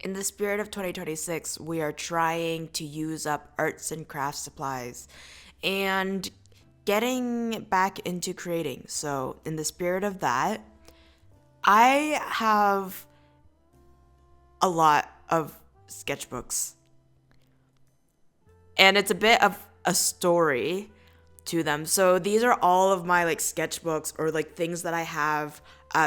in the spirit of 2026, we are trying to use up arts and crafts supplies and getting back into creating. So, in the spirit of that, I have a lot of sketchbooks. And it's a bit of a story to them. So these are all of my like sketchbooks or like things that I have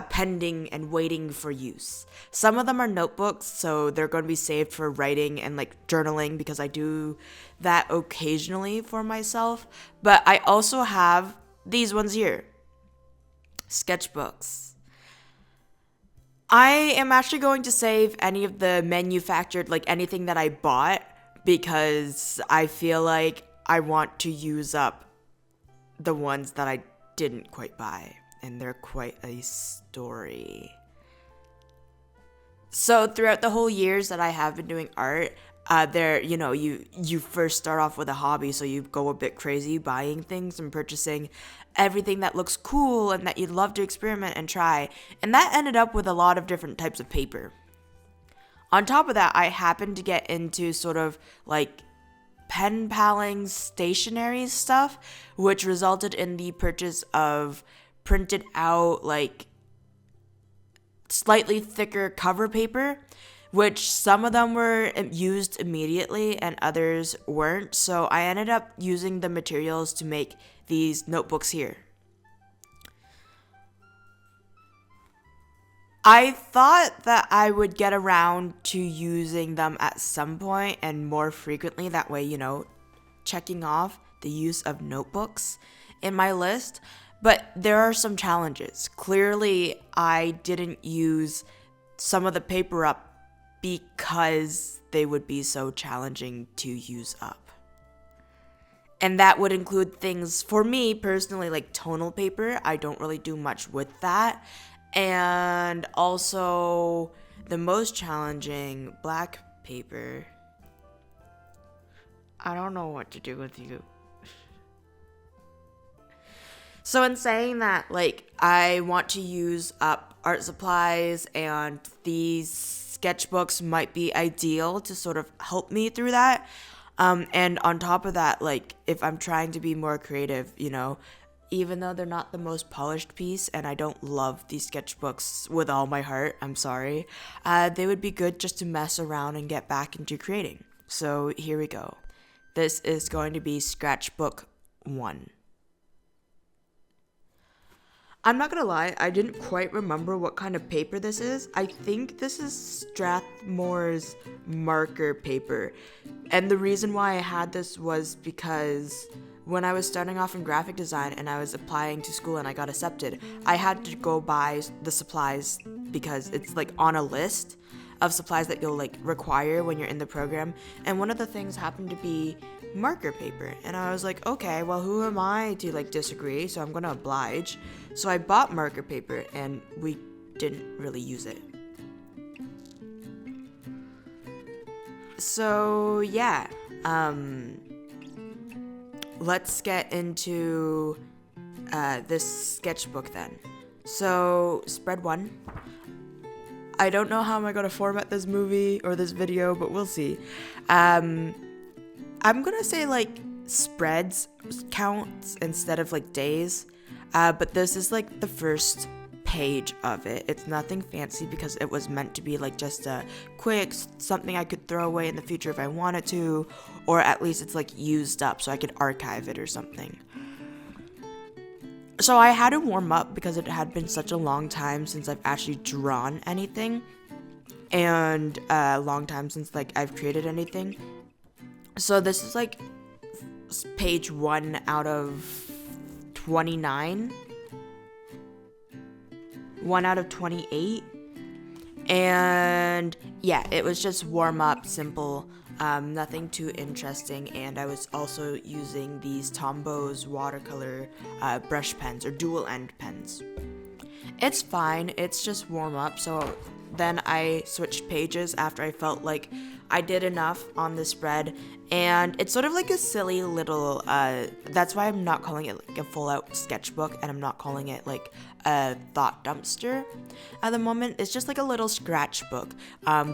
pending and waiting for use. Some of them are notebooks, so they're going to be saved for writing and like journaling because I do that occasionally for myself. But I also have these ones here, sketchbooks. I am actually going to save any of the manufactured, like anything that I bought, because I feel like I want to use up the ones that I didn't quite buy, and they're quite a story. So throughout the whole years that I have been doing art, you first start off with a hobby, so you go a bit crazy buying things and purchasing everything that looks cool and that you'd love to experiment and try. And that ended up with a lot of different types of paper. On top of that, I happened to get into sort of like pen paling stationery stuff, which resulted in the purchase of printed out like slightly thicker cover paper, which some of them were used immediately and others weren't. So I ended up using the materials to make these notebooks here. I thought that I would get around to using them at some point and more frequently. That way, checking off the use of notebooks in my list. But there are some challenges. Clearly, I didn't use some of the paper up because they would be so challenging to use up. And that would include things, for me personally, like tonal paper. I don't really do much with that. And also the most challenging, black paper. I don't know what to do with you. So in saying that, like, I want to use up art supplies, and these sketchbooks might be ideal to sort of help me through that. And on top of that, like, if I'm trying to be more creative, even though they're not the most polished piece, and I don't love these sketchbooks with all my heart, I'm sorry, they would be good just to mess around and get back into creating. So here we go. This is going to be Scratchbook 1. I'm not gonna lie, I didn't quite remember what kind of paper this is. I think this is Strathmore's marker paper. And the reason why I had this was because when I was starting off in graphic design and I was applying to school and I got accepted, I had to go buy the supplies because it's like on a list of supplies that you'll like require when you're in the program. And one of the things happened to be marker paper. And I was like, okay, well, who am I to like disagree? So I'm gonna oblige. So I bought marker paper and we didn't really use it. So yeah, let's get into this sketchbook then. So spread 1. I don't know how am I going to format this movie or this video, but we'll see. I'm going to say like spreads counts instead of like days. But this is like the first page of it. It's nothing fancy because it was meant to be like just a quick something I could throw away in the future if I wanted to, or at least it's like used up so I could archive it or something. So I had to warm up because it had been such a long time since I've actually drawn anything, and a long time since like I've created anything. So this is like page 1 out of 29. 1 out of 28. And yeah, it was just warm up, simple, nothing too interesting. And I was also using these Tombow watercolor brush pens or dual end pens. It's fine, it's just warm up, so then I switched pages after I felt like I did enough on the spread. And it's sort of like a silly little, that's why I'm not calling it like a full out sketchbook, and I'm not calling it like a thought dumpster at the moment. It's just like a little scratchbook,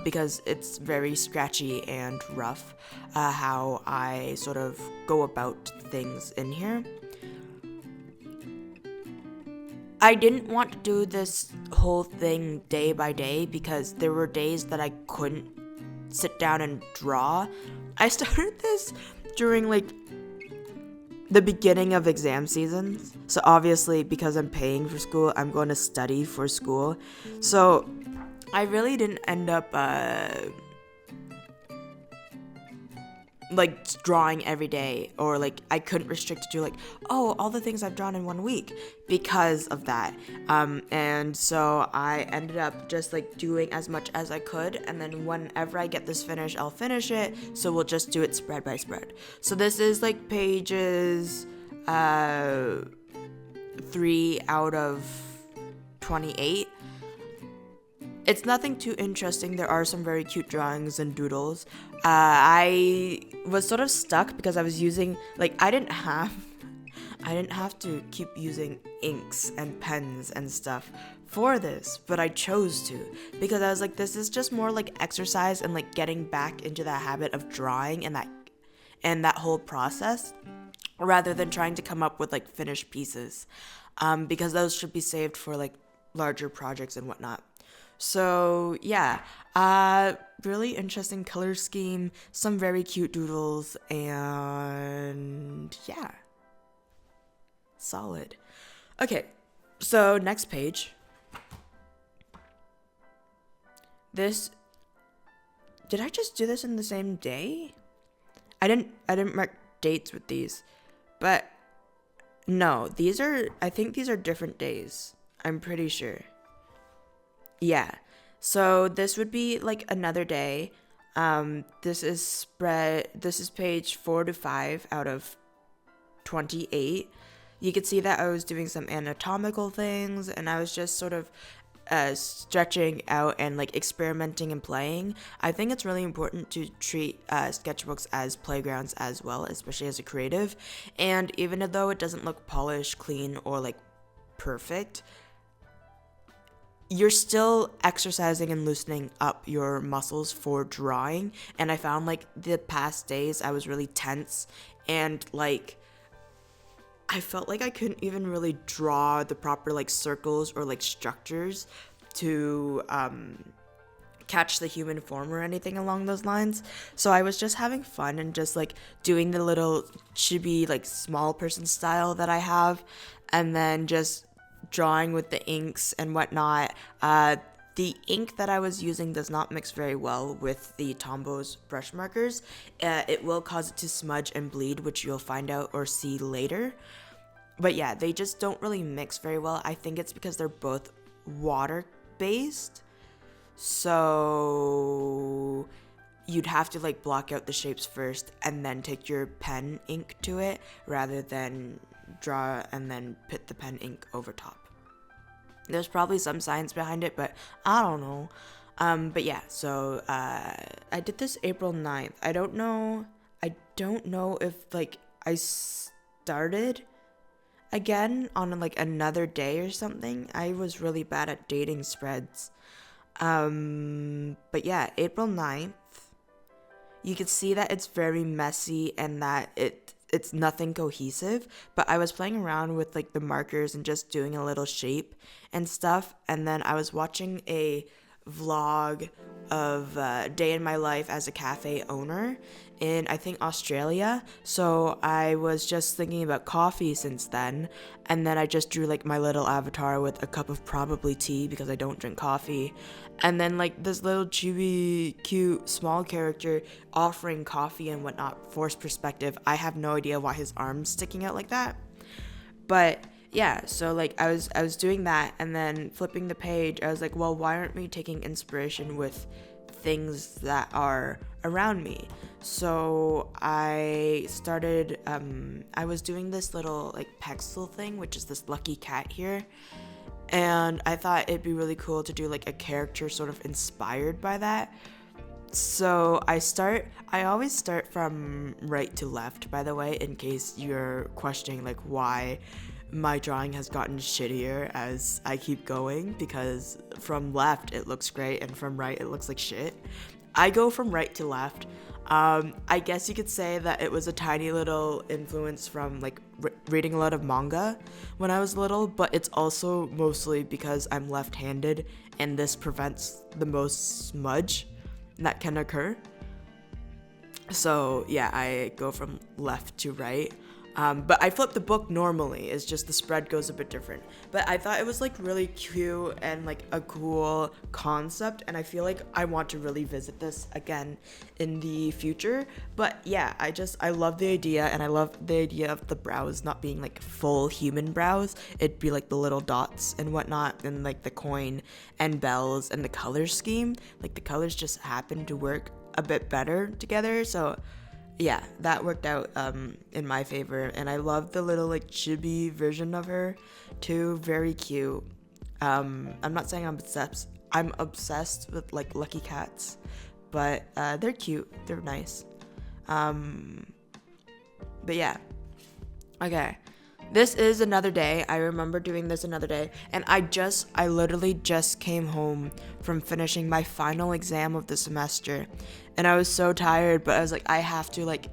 because it's very scratchy and rough, how I sort of go about things in here. I didn't want to do this whole thing day by day because there were days that I couldn't sit down and draw. I started this during like the beginning of exam seasons. So obviously, because I'm paying for school, I'm going to study for school. So I really didn't end up like drawing every day, or like I couldn't restrict to like, oh, all the things I've drawn in 1 week because of that. And so I ended up just like doing as much as I could, and then whenever I get this finished, I'll finish it. So we'll just do it spread by spread. So this is like pages 3 out of 28. It's nothing too interesting. There are some very cute drawings and doodles. I was sort of stuck because I was using, like, I didn't have to keep using inks and pens and stuff for this, but I chose to because I was like, this is just more like exercise and like getting back into that habit of drawing and that whole process, rather than trying to come up with like finished pieces, because those should be saved for like larger projects and whatnot. So yeah, really interesting color scheme, some very cute doodles, and yeah, solid. Okay, so next page. Did I just do this in the same day? I didn't mark dates with these, but no, I think these are different days. I'm pretty sure. Yeah, so this would be like another day. This is page 4 to 5 out of 28. You could see that I was doing some anatomical things, and I was just sort of stretching out and like experimenting and playing. I think it's really important to treat sketchbooks as playgrounds as well, especially as a creative. And even though it doesn't look polished, clean, or like perfect, you're still exercising and loosening up your muscles for drawing. And I found like the past days I was really tense, and like I felt like I couldn't even really draw the proper like circles or like structures to catch the human form or anything along those lines. So I was just having fun and just like doing the little chibi like small person style that I have, and then just drawing with the inks and whatnot. The ink that I was using does not mix very well with the Tombow brush markers. It will cause it to smudge and bleed, which you'll find out or see later. But yeah, they just don't really mix very well. I think it's because they're both water-based. So you'd have to like block out the shapes first and then take your pen ink to it, rather than draw and then put the pen ink over top. There's probably some science behind it, but I don't know. But yeah, so I did this April 9th. I don't know if like I started again on like another day or something. I was really bad at dating spreads. But yeah, April 9th. You can see that it's very messy and that it's nothing cohesive, but I was playing around with like the markers and just doing a little shape and stuff. And then I was watching a vlog of day in my life as a cafe owner in, I think, Australia. So I was just thinking about coffee since then, and then I just drew like my little avatar with a cup of probably tea because I don't drink coffee, and then like this little chibi cute small character offering coffee and whatnot, forced perspective. I have no idea why his arm's sticking out like that, but yeah, so like I was doing that, and then flipping the page, I was like, well, why aren't we taking inspiration with things that are around me? So I started, I was doing this little like pexel thing, which is this lucky cat here, and I thought it'd be really cool to do like a character sort of inspired by that. So I always start from right to left, by the way, in case you're questioning like why my drawing has gotten shittier as I keep going, because from left it looks great and from right it looks like shit. I go from right to left. I guess you could say that it was a tiny little influence from like reading a lot of manga when I was little, but it's also mostly because I'm left-handed and this prevents the most smudge that can occur. So yeah, I go from left to right. But I flip the book normally, it's just the spread goes a bit different. But I thought it was like really cute and like a cool concept, and I feel like I want to really visit this again in the future. But yeah, I love the idea, and I love the idea of the brows not being like full human brows. It'd be like the little dots and whatnot, and like the coin and bells and the color scheme. Like the colors just happen to work a bit better together, so yeah, that worked out in my favor. And I love the little like chibi version of her too, very cute. I'm not saying I'm obsessed with like lucky cats, but they're cute, they're nice. But yeah, okay, this is another day. I remember doing this another day, and I literally just came home from finishing my final exam of the semester, and I was so tired, but I was like, I have to like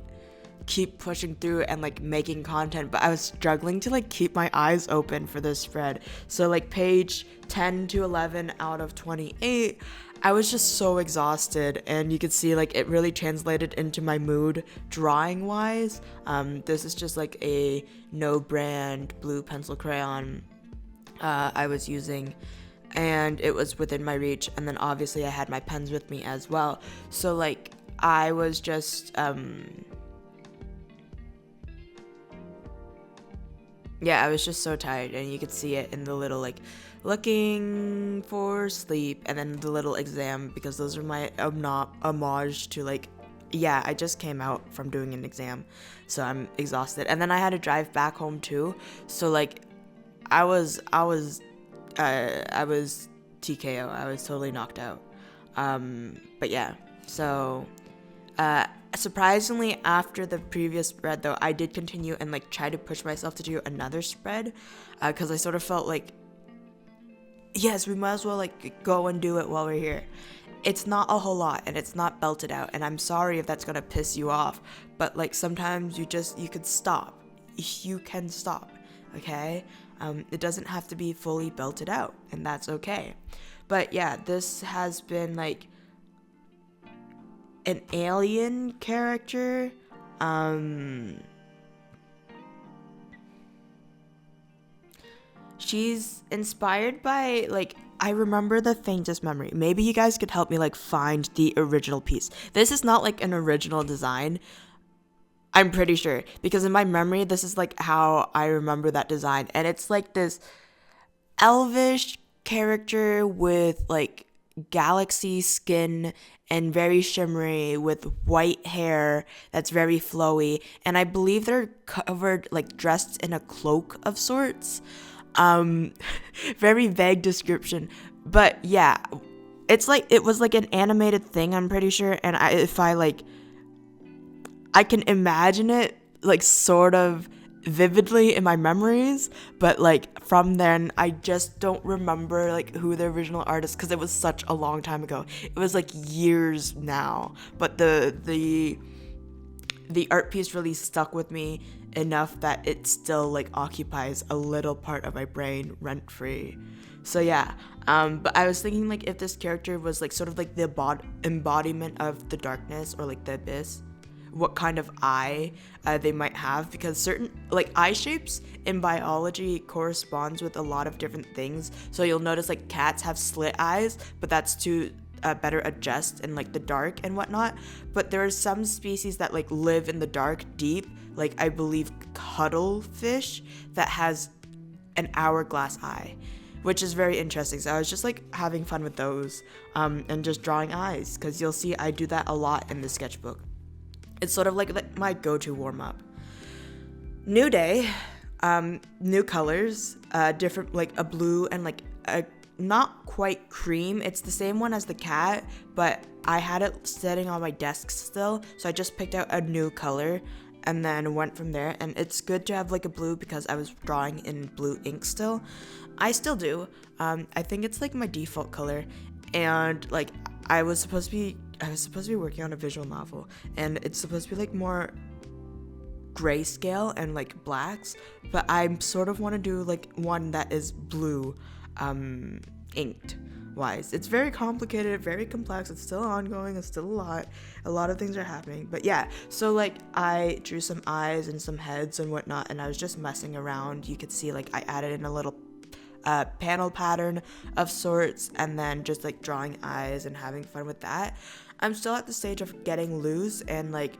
keep pushing through and like making content, but I was struggling to like keep my eyes open for this spread. So like page 10 to 11 out of 28, I was just so exhausted, and you could see like it really translated into my mood drawing wise. This is just like a no brand blue pencil crayon I was using, and it was within my reach, and then obviously I had my pens with me as well. So like I was just yeah, I was just so tired, and you could see it in the little like looking for sleep, and then the little exam, because those are my homage to like, yeah, I just came out from doing an exam, so I'm exhausted, and then I had to drive back home too. So like I was TKO. I was totally knocked out. But yeah, so surprisingly, after the previous spread though, I did continue and like try to push myself to do another spread, because I sort of felt like, yes, we might as well like go and do it while we're here. It's not a whole lot, and it's not belted out, and I'm sorry if that's gonna piss you off, but like sometimes you could stop. You can stop, okay? It doesn't have to be fully belted out, and that's okay. But yeah, this has been like an alien character. She's inspired by like, I remember the faintest memory. Maybe you guys could help me like find the original piece. This is not like an original design, I'm pretty sure, because in my memory this is like how I remember that design, and it's like this elvish character with like galaxy skin and very shimmery with white hair that's very flowy, and I believe they're covered like dressed in a cloak of sorts. Very vague description, but yeah, it's like it was like an animated thing, I'm pretty sure, and I can imagine it like sort of vividly in my memories, but like from then I just don't remember like who the original artist, because it was such a long time ago. It was like years now, but the art piece really stuck with me enough that it still like occupies a little part of my brain rent free. So yeah, but I was thinking like if this character was like sort of like the embodiment of the darkness or like the abyss, what kind of eye they might have, because certain like eye shapes in biology corresponds with a lot of different things. So you'll notice like cats have slit eyes, but that's to better adjust in like the dark and whatnot. But there are some species that like live in the dark deep, like I believe cuttlefish, that has an hourglass eye, which is very interesting. So I was just like having fun with those and just drawing eyes, because you'll see I do that a lot in the sketchbook. It's sort of like my go-to warm-up. New day, new colors, different, like a blue and like a not quite cream. It's the same one as the cat, but I had it sitting on my desk still, so I just picked out a new color and then went from there. And it's good to have like a blue because I was drawing in blue ink still. I still do. I think it's like my default color, and like I was supposed to be working on a visual novel, and it's supposed to be like more grayscale and like blacks, but I sort of want to do like one that is blue inked wise. It's very complicated, very complex. It's still ongoing. It's still a lot of things are happening, but yeah. So like I drew some eyes and some heads and whatnot, and I was just messing around. You could see like I added in a little panel pattern of sorts, and then just like drawing eyes and having fun with that. I'm still at the stage of getting loose and like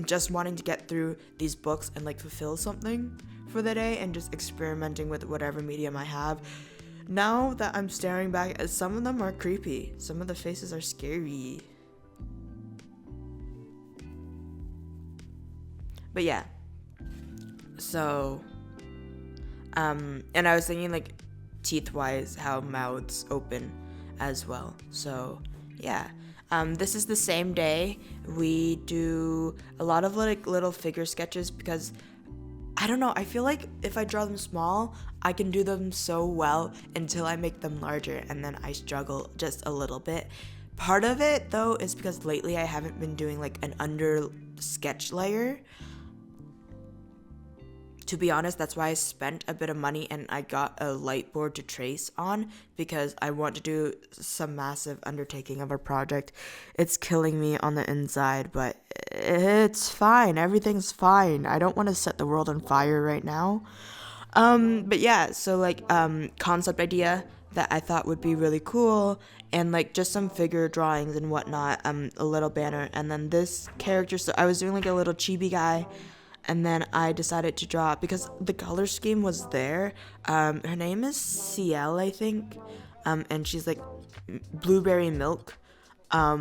just wanting to get through these books and like fulfill something for the day, and just experimenting with whatever medium I have. Now that I'm staring back, some of them are creepy. Some of the faces are scary. But yeah. So, and I was thinking like teeth-wise, how mouths open as well. So, yeah. This is the same day. We do a lot of like little figure sketches because I don't know, I feel like if I draw them small, I can do them so well until I make them larger, and then I struggle just a little bit. Part of it though is because lately I haven't been doing like an under sketch layer. To be honest, that's why I spent a bit of money and I got a light board to trace on, because I want to do some massive undertaking of a project. It's killing me on the inside, but it's fine. Everything's fine. I don't want to set the world on fire right now. But yeah, so like concept idea that I thought would be really cool, and like just some figure drawings and whatnot, a little banner, and then this character. So I was doing like a little chibi guy. And then I decided to draw, because the color scheme was there. Her name is CL, I think. And she's like blueberry milk. A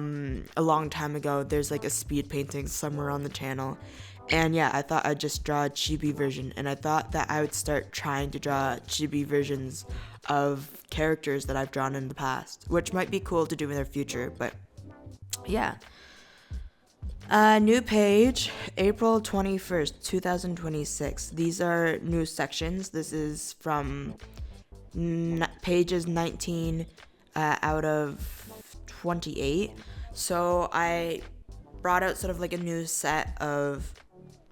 long time ago, there's like a speed painting somewhere on the channel. And yeah, I thought I'd just draw a chibi version. And I thought that I would start trying to draw chibi versions of characters that I've drawn in the past, which might be cool to do in the future. But yeah. New page, April 21st, 2026. These are new sections. This is from pages 19 out of 28. So I brought out sort of like a new set of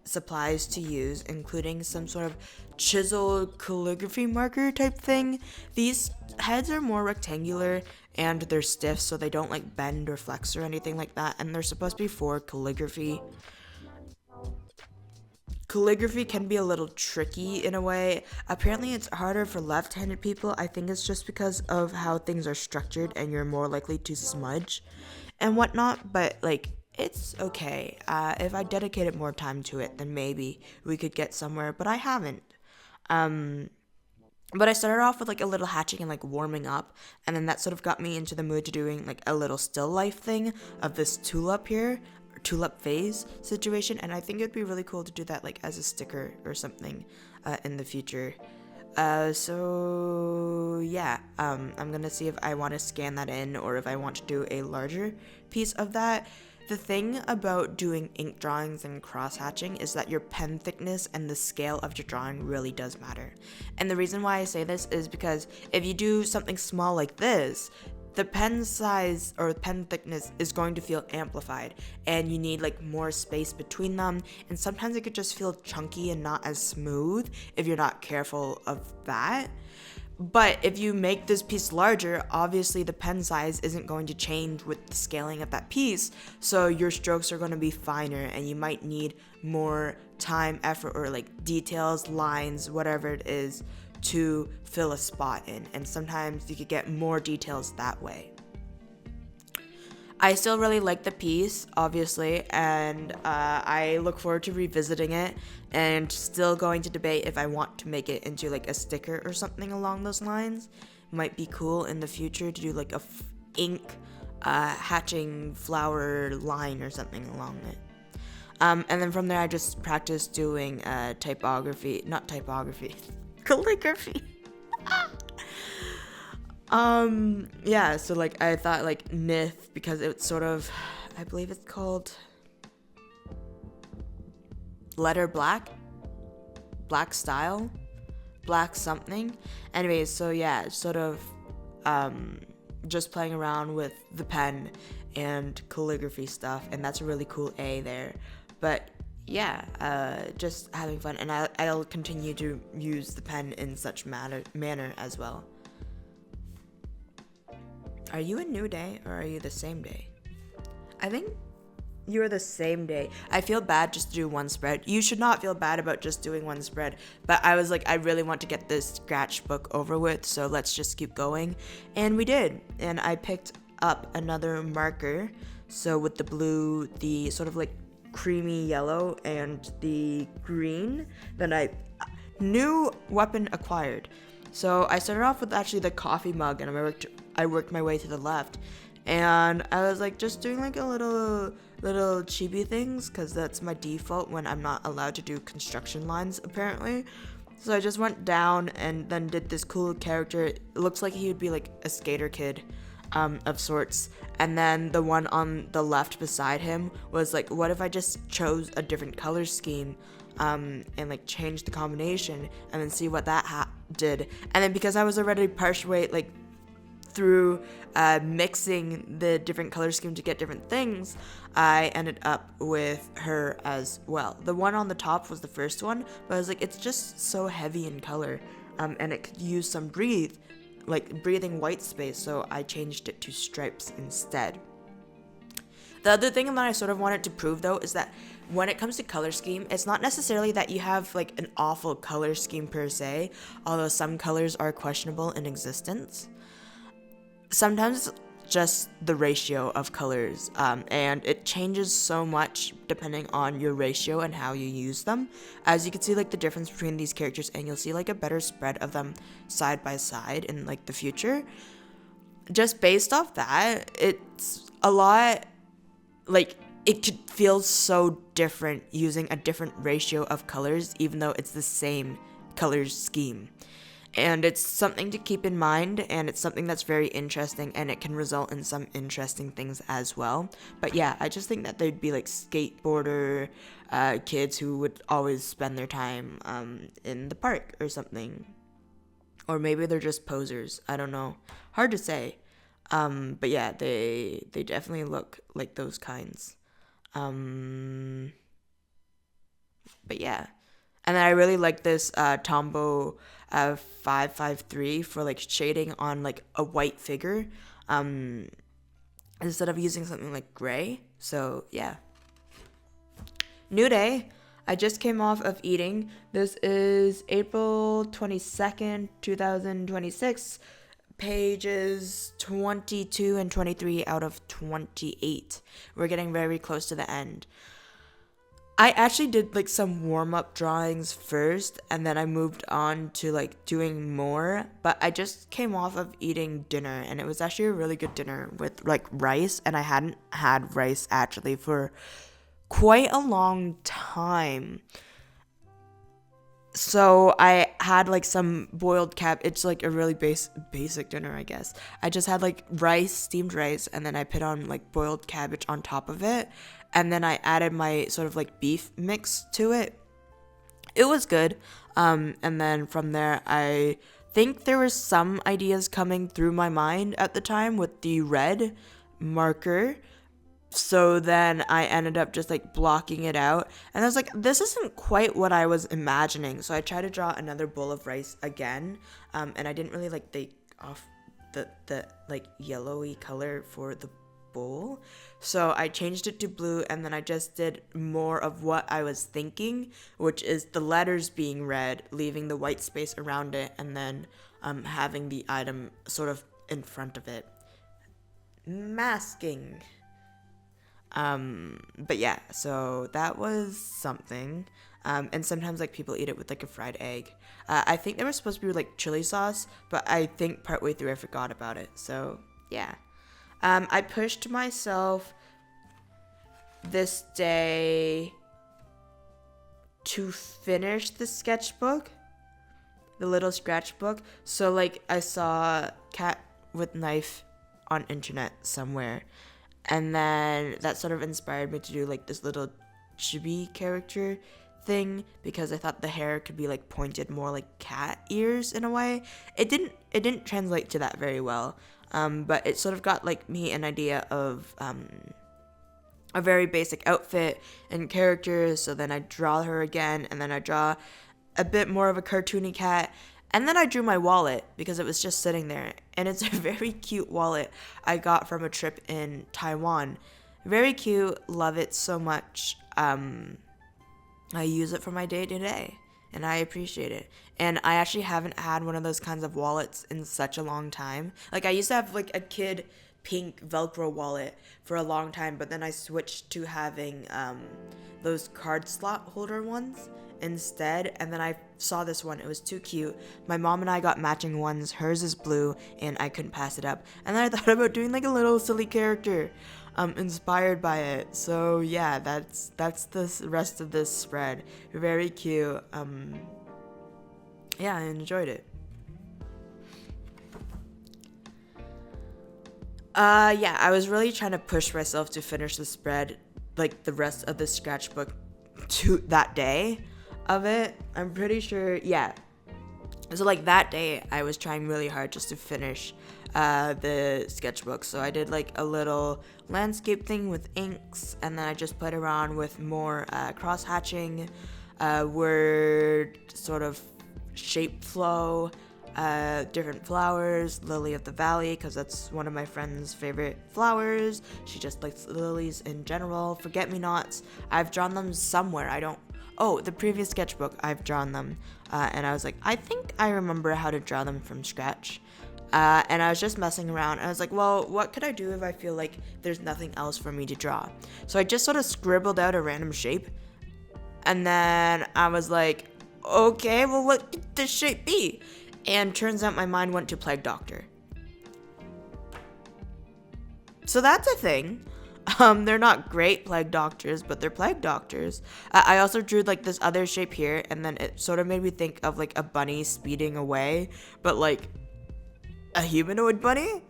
supplies to use, including some sort of chisel calligraphy marker type thing. These heads are more rectangular and they're stiff, so they don't like bend or flex or anything like that, and they're supposed to be for calligraphy. Calligraphy can be a little tricky in a way. Apparently it's harder for left-handed people. I think it's just because of how things are structured and you're more likely to smudge and whatnot, but like it's okay. If I dedicated more time to it, then maybe we could get somewhere, but I haven't. But I started off with like a little hatching and like warming up, and then that sort of got me into the mood to doing like a little still life thing of this tulip here, or tulip vase situation, and I think it'd be really cool to do that like as a sticker or something in the future. So yeah, I'm gonna see if I want to scan that in or if I want to do a larger piece of that. The thing about doing ink drawings and cross-hatching is that your pen thickness and the scale of your drawing really does matter. And the reason why I say this is because if you do something small like this, the pen size or pen thickness is going to feel amplified, and you need like more space between them, and sometimes it could just feel chunky and not as smooth if you're not careful of that. But if you make this piece larger, obviously the pen size isn't going to change with the scaling of that piece, so your strokes are going to be finer, and you might need more time, effort, or like details, lines, whatever it is, to fill a spot in, and sometimes you could get more details that way. I still really like the piece, obviously, and I look forward to revisiting it and still going to debate if I want to make it into like a sticker or something along those lines. Might be cool in the future to do like a ink hatching flower line or something along it. And then from there I just practiced doing calligraphy. Yeah, so like I thought like Nith because it's sort of, I believe it's called letter black style, black something. Anyways, so yeah, sort of just playing around with the pen and calligraphy stuff, and that's a really cool A there. But yeah, just having fun, and I'll continue to use the pen in such manner as well. Are you a new day or are you the same day? I think you're the same day. I feel bad just to do one spread. You should not feel bad about just doing one spread. But I was like, I really want to get this sketchbook over with, so let's just keep going. And we did. And I picked up another marker. So with the blue, the sort of like creamy yellow, and the green, then new weapon acquired. So I started off with actually the coffee mug, and I worked my way to the left, and I was like just doing like a little chibi things, because that's my default when I'm not allowed to do construction lines apparently. So I just went down and then did this cool character. It looks like he would be like a skater kid of sorts. And then the one on the left beside him was like, what if I just chose a different color scheme and like change the combination and then see what that did. And then because I was already partially like through mixing the different color scheme to get different things, I ended up with her as well. The one on the top was the first one, but I was like, it's just so heavy in color, and it could use some breathing white space, so I changed it to stripes instead. The other thing that I sort of wanted to prove, though, is that when it comes to color scheme, it's not necessarily that you have like an awful color scheme per se, although some colors are questionable in existence. Sometimes just the ratio of colors, and it changes so much depending on your ratio and how you use them. As you can see like the difference between these characters, and you'll see like a better spread of them side by side in like the future. Just based off that, it's a lot, like it could feel so different using a different ratio of colors, even though it's the same color scheme. And it's something to keep in mind, and it's something that's very interesting, and it can result in some interesting things as well. But yeah, I just think that there'd be like skateboarder kids who would always spend their time in the park or something. Or maybe they're just posers. I don't know. Hard to say. But yeah, they definitely look like those kinds. But yeah. And then I really like this Tombow 553 for like shading on like a white figure instead of using something like gray. So yeah. New day. I just came off of eating. This is April 22nd, 2026. Pages 22 and 23 out of 28. We're getting very close to the end. I actually did like some warm-up drawings first, and then I moved on to like doing more, but I just came off of eating dinner, and it was actually a really good dinner with like rice, and I hadn't had rice actually for quite a long time. So I had like some boiled it's like a really basic dinner, I guess. I just had like rice, steamed rice, and then I put on like boiled cabbage on top of it, and then I added my sort of like beef mix to it. It was good. And then from there, I think there were some ideas coming through my mind at the time with the red marker. So then I ended up just like blocking it out, and I was like, this isn't quite what I was imagining. So I tried to draw another bowl of rice again, and I didn't really like the like yellowy color for the bowl. So I changed it to blue, and then I just did more of what I was thinking, which is the letters being red, leaving the white space around it, and then having the item sort of in front of it. Masking. But yeah, so that was something. And sometimes like people eat it with like a fried egg. I think there was supposed to be like chili sauce, but I think partway through I forgot about it. So yeah. I pushed myself this day to finish the sketchbook, the little sketchbook. So like I saw with knife on internet somewhere, and then that sort of inspired me to do like this little chibi character thing, because I thought the hair could be like pointed more like cat ears in a way. It didn't translate to that very well, but it sort of got like me an idea of a very basic outfit and characters. So then I draw her again, and then I draw a bit more of a cartoony cat, and then I drew my wallet because it was just sitting there, and it's a very cute wallet I got from a trip in Taiwan. Very cute, love it so much. I use it for my day to day, and I appreciate it. And I actually haven't had one of those kinds of wallets in such a long time. Like, I used to have like a kid pink Velcro wallet for a long time, but then I switched to having those card slot holder ones instead, and then I saw this one. It was too cute. My mom and I got matching ones. Hers is blue, and I couldn't pass it up. And then I thought about doing like a little silly character inspired by it. So yeah, that's the rest of this spread. Very cute. Yeah, I enjoyed it. Yeah, I was really trying to push myself to finish the spread, like the rest of the sketchbook, to that day of it. I'm pretty sure, yeah. So like that day, I was trying really hard just to finish the sketchbook. So I did like a little landscape thing with inks, and then I just played around with more cross-hatching, word sort of shape flow, different flowers, lily of the valley, because that's one of my friend's favorite flowers. She just likes lilies in general. Forget-me-nots, I've drawn them somewhere. The previous sketchbook, I've drawn them, and I was like, I think I remember how to draw them from scratch. And I was just messing around. I was like, well, what could I do if I feel like there's nothing else for me to draw? So I just sort of scribbled out a random shape, and then I was like, okay, well, what could this shape be? And turns out my mind went to Plague Doctor. So that's a thing. They're not great Plague Doctors, but they're Plague Doctors. I also drew like this other shape here, and then it sort of made me think of like a bunny speeding away, but like a humanoid bunny.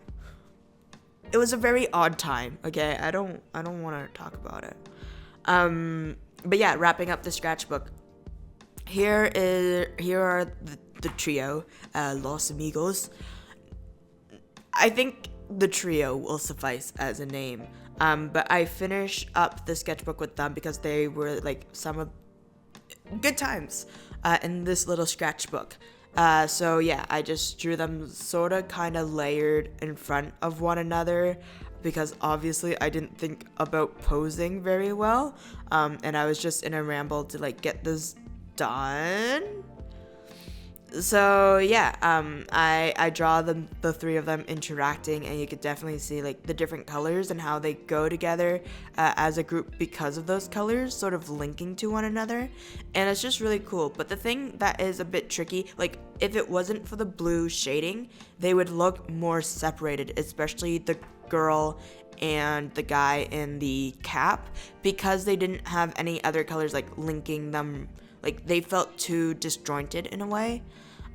It was a very odd time. Okay, I don't want to talk about it. But yeah, wrapping up the sketchbook. Here are the trio, Los Amigos. I think the trio will suffice as a name. But I finish up the sketchbook with them because they were like some of good times in this little sketchbook. So yeah, I just drew them sort of kind of layered in front of one another, because obviously I didn't think about posing very well. And I was just in a ramble to like get this done. So yeah, I draw them, the three of them interacting, and you could definitely see like the different colors and how they go together as a group because of those colors sort of linking to one another, and it's just really cool. But the thing that is a bit tricky, like if it wasn't for the blue shading, they would look more separated, especially the girl and the guy in the cap, because they didn't have any other colors like linking them. Like, they felt too disjointed in a way.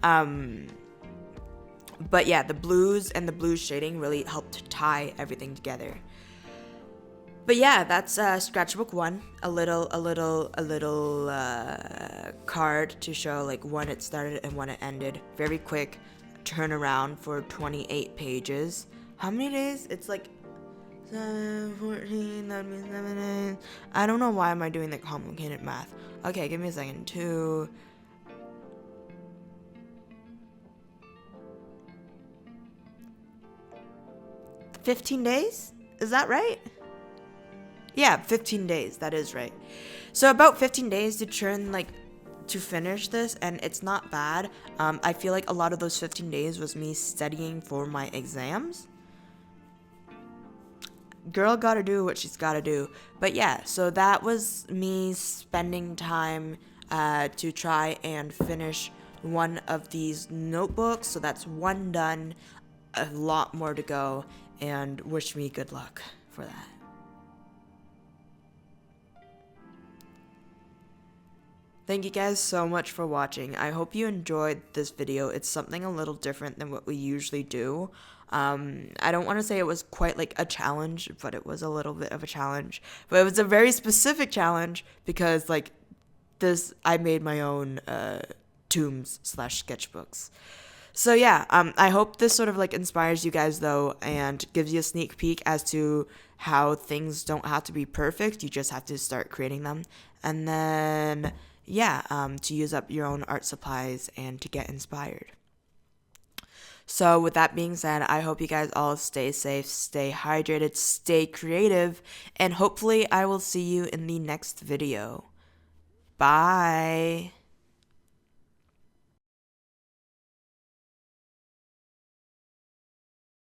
But yeah, the blues and the blue shading really helped tie everything together. But yeah, that's Scratchbook 1. A little card to show like when it started and when it ended. Very quick turnaround for 28 pages. How many days? It's like 14, that means 7 days. I don't know why am I doing that complicated math. Okay, give me a second. 2. $15 days? Is that right? Yeah, 15 days. That is right. So about 15 days to finish this, and it's not bad. I feel like a lot of those 15 days was me studying for my exams. Girl gotta do what she's gotta do. But yeah, so that was me spending time to try and finish one of these notebooks. So that's one done, a lot more to go, and wish me good luck for that. Thank you guys so much for watching. I hope you enjoyed this video. It's something a little different than what we usually do. I don't want to say it was quite like a challenge, but it was a little bit of a challenge. But it was a very specific challenge because like this, I made my own tombs slash sketchbooks. So yeah, I hope this sort of like inspires you guys though, and gives you a sneak peek as to how things don't have to be perfect. You just have to start creating them, and then yeah, to use up your own art supplies and to get inspired. So with that being said, I hope you guys all stay safe, stay hydrated, stay creative, and hopefully I will see you in the next video. Bye.